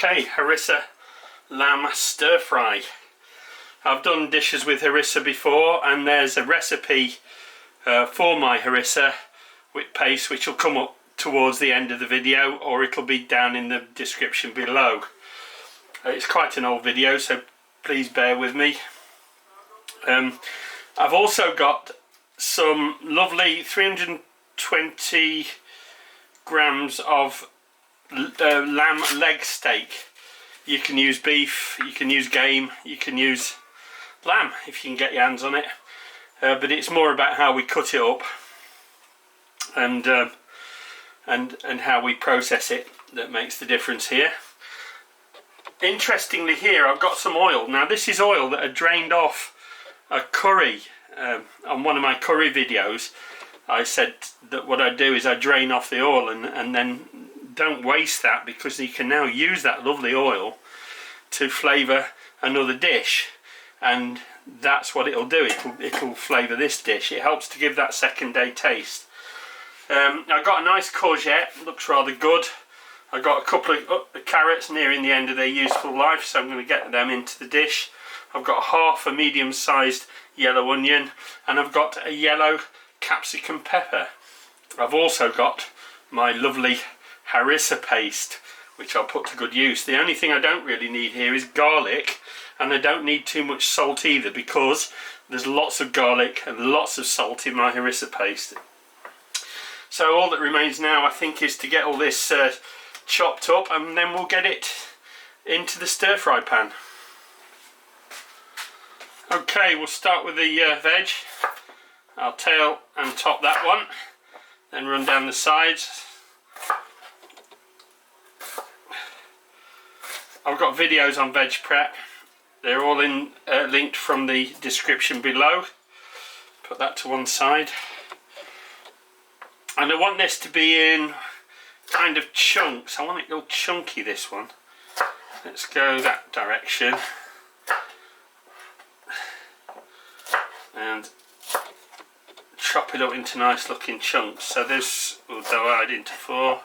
Okay, Harissa lamb stir fry. I've done dishes with harissa before, and there's a recipe for my harissa with paste which will come up towards the end of the video, or it'll be down in the description below. It's quite an old video, so please bear with me. I've also got some lovely 320 grams of lamb leg steak. You can use beef, you can use game, you can use lamb if you can get your hands on it, but it's more about how we cut it up and how we process it that makes the difference here. Interestingly, here I've got some oil. Now this is oil that I drained off a curry. On one of my curry videos I said that what I do is I drain off the oil and then don't waste that, because you can now use that lovely oil to flavour another dish, and that's what it'll do. It'll flavour this dish. It helps to give that second day taste. I've got a nice courgette, looks rather good. I've got a couple of carrots nearing the end of their useful life, so I'm going to get them into the dish. I've got half a medium-sized yellow onion, and I've got a yellow capsicum pepper. I've also got my lovely harissa paste, which I'll put to good use. The only thing I don't really need here is garlic, and I don't need too much salt either, because there's lots of garlic and lots of salt in my harissa paste. So all that remains now, I think, is to get all this chopped up, and then we'll get it into the stir fry pan. Okay, we'll start with the veg. I'll tail and top that one, then run down the sides. I've got videos on veg prep. They're all linked from the description below. Put that to one side. And I want this to be in kind of chunks. I want it real chunky, this one. Let's go that direction. And chop it up into nice looking chunks. So this will divide into 4.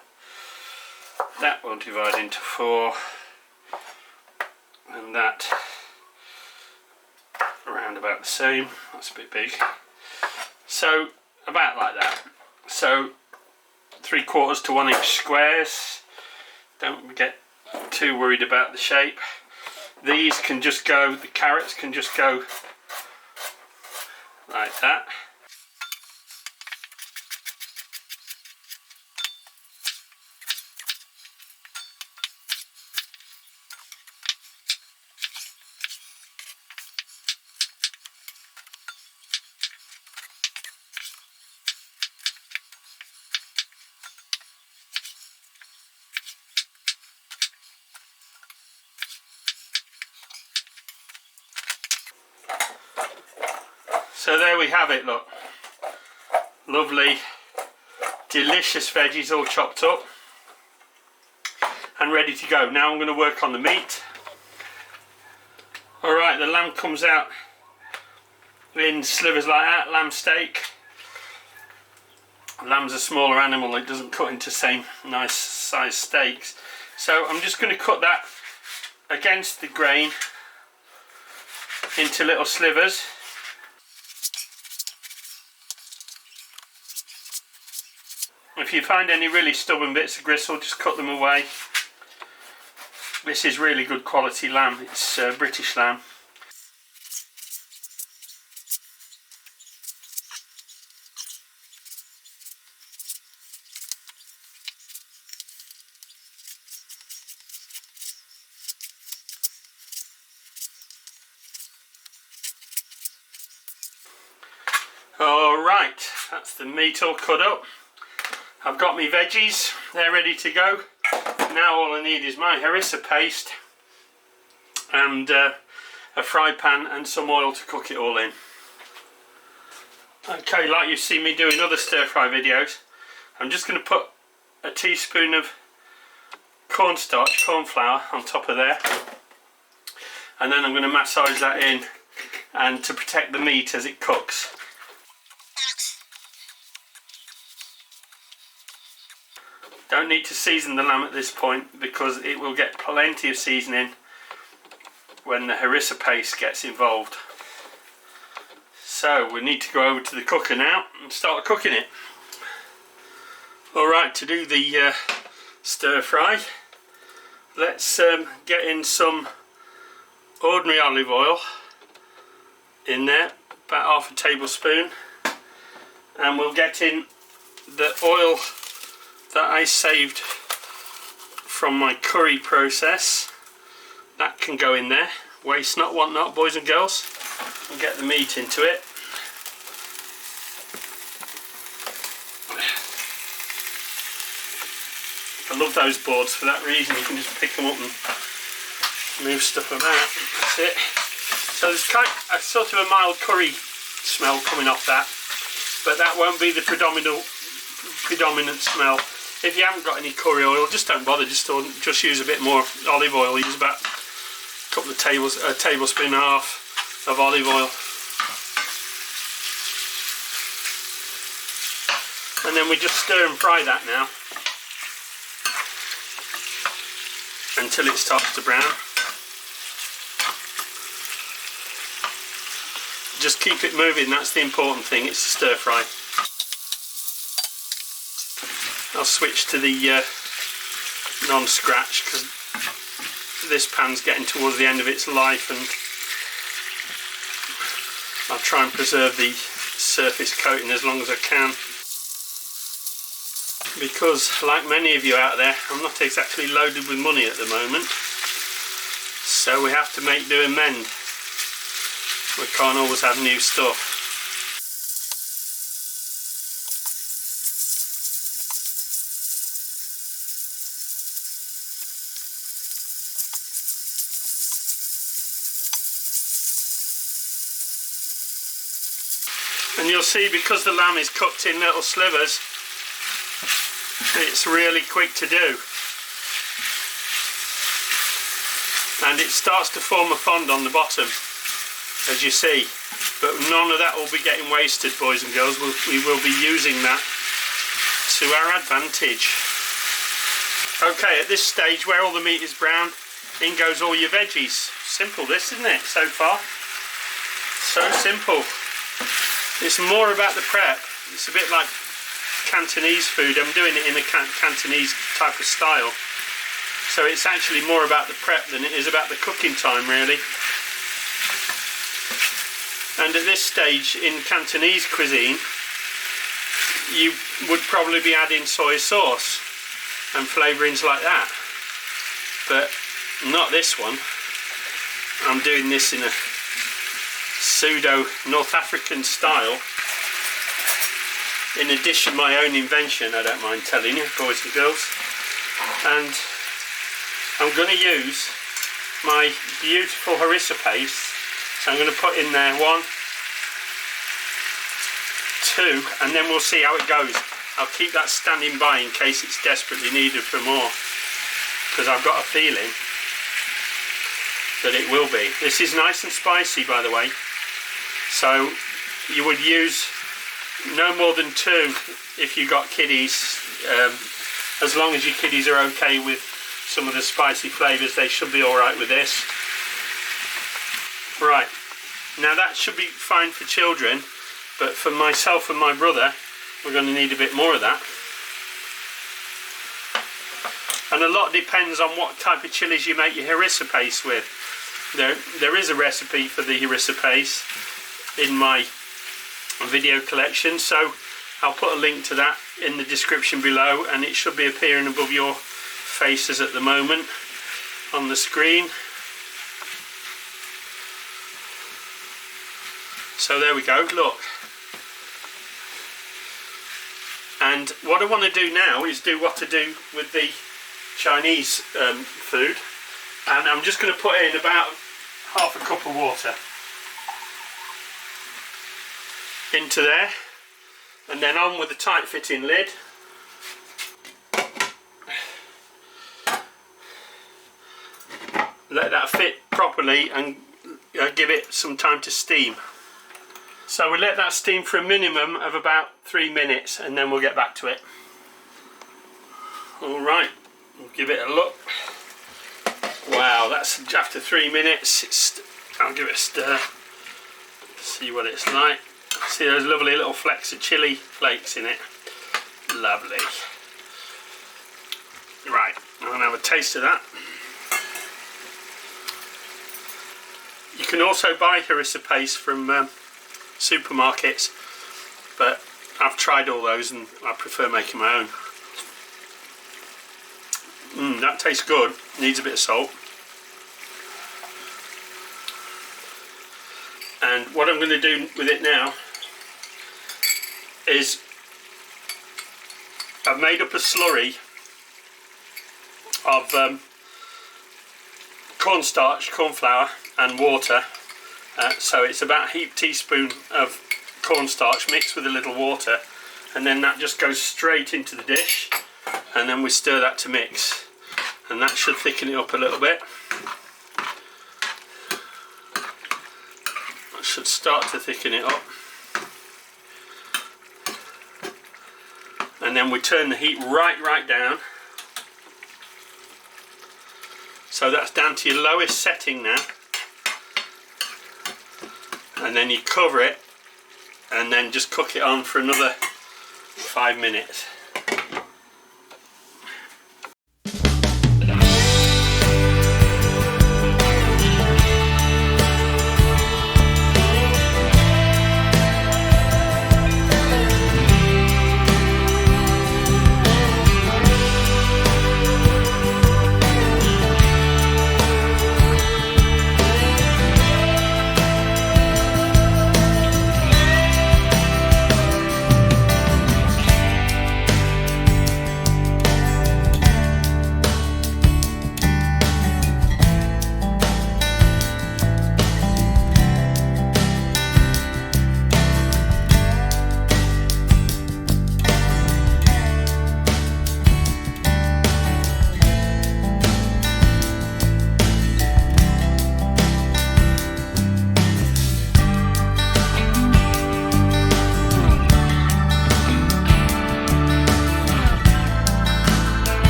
That will divide into 4. And that around about the same. That's a bit big. So about like that. So 3/4 to 1 inch squares. Don't get too worried about the shape. These can just go, the carrots can just go like that. So there we have it, look. Lovely, delicious veggies all chopped up and ready to go. Now I'm going to work on the meat. Alright, the lamb comes out in slivers like that, lamb steak. Lamb's a smaller animal, it doesn't cut into same nice size steaks. So I'm just going to cut that against the grain into little slivers. If you find any really stubborn bits of gristle, just cut them away. This is really good quality lamb, it's British lamb. Alright, that's the meat all cut up. I've got my veggies, they're ready to go. Now all I need is my harissa paste and a fry pan and some oil to cook it all in. Okay, like you've seen me do in other stir fry videos, I'm just going to put a teaspoon of cornstarch, corn flour on top of there, and then I'm going to massage that in and to protect the meat as it cooks. Don't need to season the lamb at this point because it will get plenty of seasoning when the harissa paste gets involved. So we need to go over to the cooker now and start cooking it. Alright, to do the stir fry, let's get in some ordinary olive oil in there, about half a tablespoon, and we'll get in the oil that I saved from my curry process. That can go in there, waste not, want not, boys and girls. And get the meat into it. I love those boards for that reason. You can just pick them up and move stuff about. That's it. So there's kind of a sort of a mild curry smell coming off that, but that won't be the predominant smell. If you haven't got any curry oil, just don't bother. Just use a bit more olive oil. Use about a couple of a tablespoon and a half of olive oil, and then we just stir and fry that now until it starts to brown. Just keep it moving, that's the important thing, it's the stir fry. I'll switch to the non-scratch because this pan's getting towards the end of its life, and I'll try and preserve the surface coating as long as I can. Because, like many of you out there, I'm not exactly loaded with money at the moment, so we have to make do and mend. We can't always have new stuff. And you'll see, because the lamb is cooked in little slivers, it's really quick to do, and it starts to form a fond on the bottom, as you see, but none of that will be getting wasted, boys and girls. We will be using that to our advantage. Okay, at this stage where all the meat is brown, in goes all your veggies. Simple this, isn't it, so far? So simple. It's more about the prep. It's a bit like Cantonese food. I'm doing it in a Cantonese type of style, so it's actually more about the prep than it is about the cooking time, really. And at this stage in Cantonese cuisine, you would probably be adding soy sauce and flavourings like that, but not this one. I'm doing this in a pseudo North African style. In addition, my own invention, I don't mind telling you, boys and girls. And I'm going to use my beautiful harissa paste. So I'm going to put in there 1, 2, and then we'll see how it goes. I'll keep that standing by in case it's desperately needed for more, because I've got a feeling that it will be. This is nice and spicy, by the way. So you would use no more than 2 if you got kiddies. As long as your kiddies are okay with some of the spicy flavours, they should be alright with this. Right, now that should be fine for children, but for myself and my brother, we're going to need a bit more of that. And a lot depends on what type of chilies you make your harissa paste with. There is a recipe for the harissa paste in my video collection, so I'll put a link to that in the description below, and it should be appearing above your faces at the moment on the screen. So there we go, look. And what I want to do now is do what I do with the Chinese food, and I'm just going to put in about half a cup of water into there, and then on with the tight fitting lid. Let that fit properly and give it some time to steam. So we let that steam for a minimum of about 3 minutes, and then we'll get back to it. Alright, we'll give it a look. Wow, that's after 3 minutes. I'll give it a stir, see what it's like. See those lovely little flecks of chilli flakes in it. Lovely. Right, I'm going to have a taste of that. You can also buy Harissa paste from supermarkets, but I've tried all those and I prefer making my own. That tastes good, needs a bit of salt. And what I'm going to do with it now is I've made up a slurry of cornstarch, corn flour and water. So it's about a heaped teaspoon of cornstarch mixed with a little water, and then that just goes straight into the dish, and then we stir that to mix, and that should thicken it up a little bit. That should start to thicken it up, and then we turn the heat right down. So that's down to your lowest setting now, and then you cover it and then just cook it on for another 5 minutes.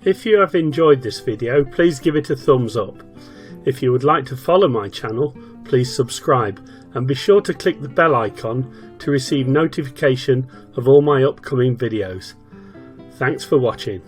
If you have enjoyed this video, please give it a thumbs up. If you would like to follow my channel, please subscribe and be sure to click the bell icon to receive notification of all my upcoming videos. Thanks for watching.